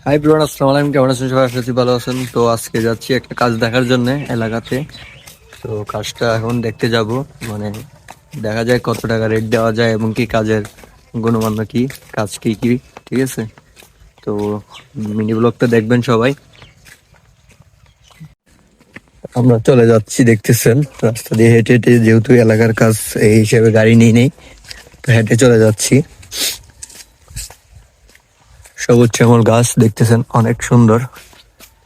High ব্রোন, আসসালামু আলাইকুম। কেমন আছেন সবাই? আশা করছি ভালো আছেন। তো আজকে যাচ্ছি একটা কাজ দেখার জন্য এলাকাতে। তো কাজটা এখন দেখতে যাব, মানে দেখা যায় কত টাকা রেট দেওয়া যায় এবং কি কাজের গুণমান্য কি, কাজ কি কি। ঠিক আছে, তো মিনি ব্লগটা দেখবেন সবাই। আমরা চলে যাচ্ছি, দেখতেছেন রাস্তা দিয়ে হেঁটে হেঁটে, যেহেতু এলাকার কাজ এই হিসেবে গাড়ি নিয়ে নেই, তো হেঁটে চলে যাচ্ছি। সবুজ শ্যামল গাছ দেখতেছেন, অনেক সুন্দর।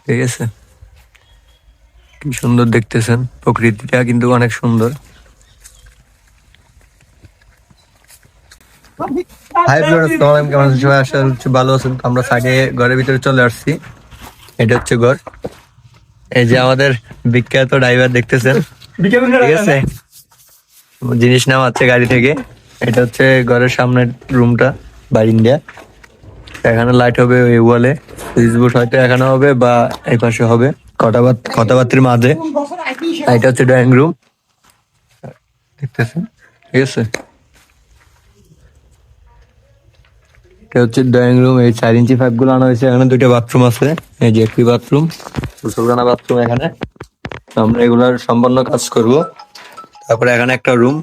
ঠিক আছে, কি সুন্দর দেখতেছেন, প্রকৃতিটা কিন্তু অনেক সুন্দর। হাই ব্রো, আসসালামু আলাইকুম। কেমন আছেন সবাই? আশা করছি ভালো আছেন। তো আমরা সাইডে ঘরের ভিতরে চলে আসছি। এটা হচ্ছে ঘর। এই যে আমাদের বিখ্যাত ড্রাইভার দেখতেছেন, ঠিক আছে, জিনিস নামাচ্ছে গাড়ি থেকে। এটা হচ্ছে ঘরের সামনের রুমটা, বারিন্দা। এখানে লাইট হবে ওই ওয়ালে, সুইচ বোর্ড হয়তো এখানে হবে বা এই পাশে হবে, কথাবার্তির মাঝে। আর এটা হচ্ছে ড্রয়িং রুম, দেখতেছেন, ঠিক আছে। এটা হচ্ছে ড্রয়িং রুম। এই 4 ইঞ্চি পাইপ গুলো আনা হয়েছে। এখানে দুইটা বাথরুম আছে, এই যে একটি বাথরুম, গোসলখানা বাথরুম এখানে। তো আমরা এগুলার সম্পন্ন কাজ করব। তারপরে এখানে একটা রুম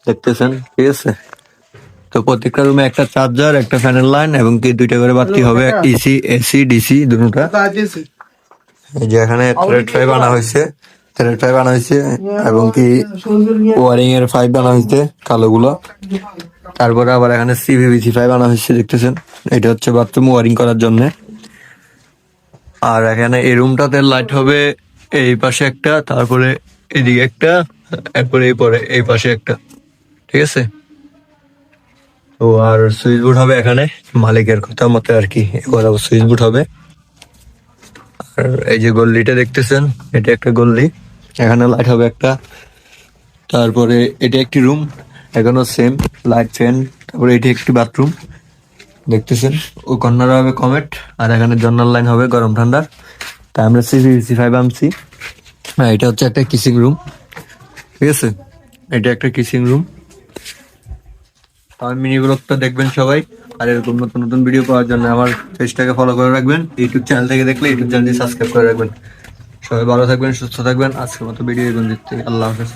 দেখতেছেন, ঠিক আছে। তো প্রত্যেকটা রুমে একটা চার্জার, একটা ফ্যানের লাইন এবং কি দুইটা করে বাতি হবে, এসি, এসি, ডিসি দুটোটা। এই যে এখানে থ্রেড পাইপ আনা হয়েছে, থ্রেড পাইপ আনা হয়েছে এবং কি ওয়ারিং এর পাইপ আনা হয়েছে কালো গুলো। তারপরে আবার এখানে সিভিসি পাইপ আনা হয়েছে, দেখতেছেন। এটা হচ্ছে বাথরুম ওয়ারিং করার জন্য। আর এখানে এই রুমটাতে লাইট হবে এই পাশে একটা, তারপরে এদিকে একটা, এরপরে এই পাশে একটা, ঠিক আছে। তো আর সুইচ বোর্ড হবে এখানে, মালিকের কথা মতে আর কি, এবার সুইচ বোর্ড হবে। আর এই যে গল্লিটা দেখতেছেন, এটা একটা গল্লি, এখানে লাইট হবে একটা। তারপরে এটা একটি রুম, এখানেও সেম লাইট, ফ্যান। তারপরে এটি একটি বাথরুম দেখতেছেন। ও কর্নারে হবে কমেট, আর এখানে জর্নাল লাইন হবে গরম ঠান্ডার। তাই আমরা সিভিসি ফাইভ আনছি। হ্যাঁ, এটা হচ্ছে একটা কিসিং রুম, ঠিক আছে। এটা একটা কিসিং রুম। আমার মিনি ব্লগটা দেখবেন সবাই। আর এরকম নতুন নতুন ভিডিও পাওয়ার জন্য আমার পেজটাকে ফলো করে রাখবেন। ইউটিউব চ্যানেল থেকে দেখলে ইউটিউব চ্যানেলটি সাবস্ক্রাইব করে রাখবেন। সবাই ভালো থাকবেন, সুস্থ থাকবেন। আজকের মতো ভিডিও এই পর্যন্তই। আল্লাহ হাফেজ।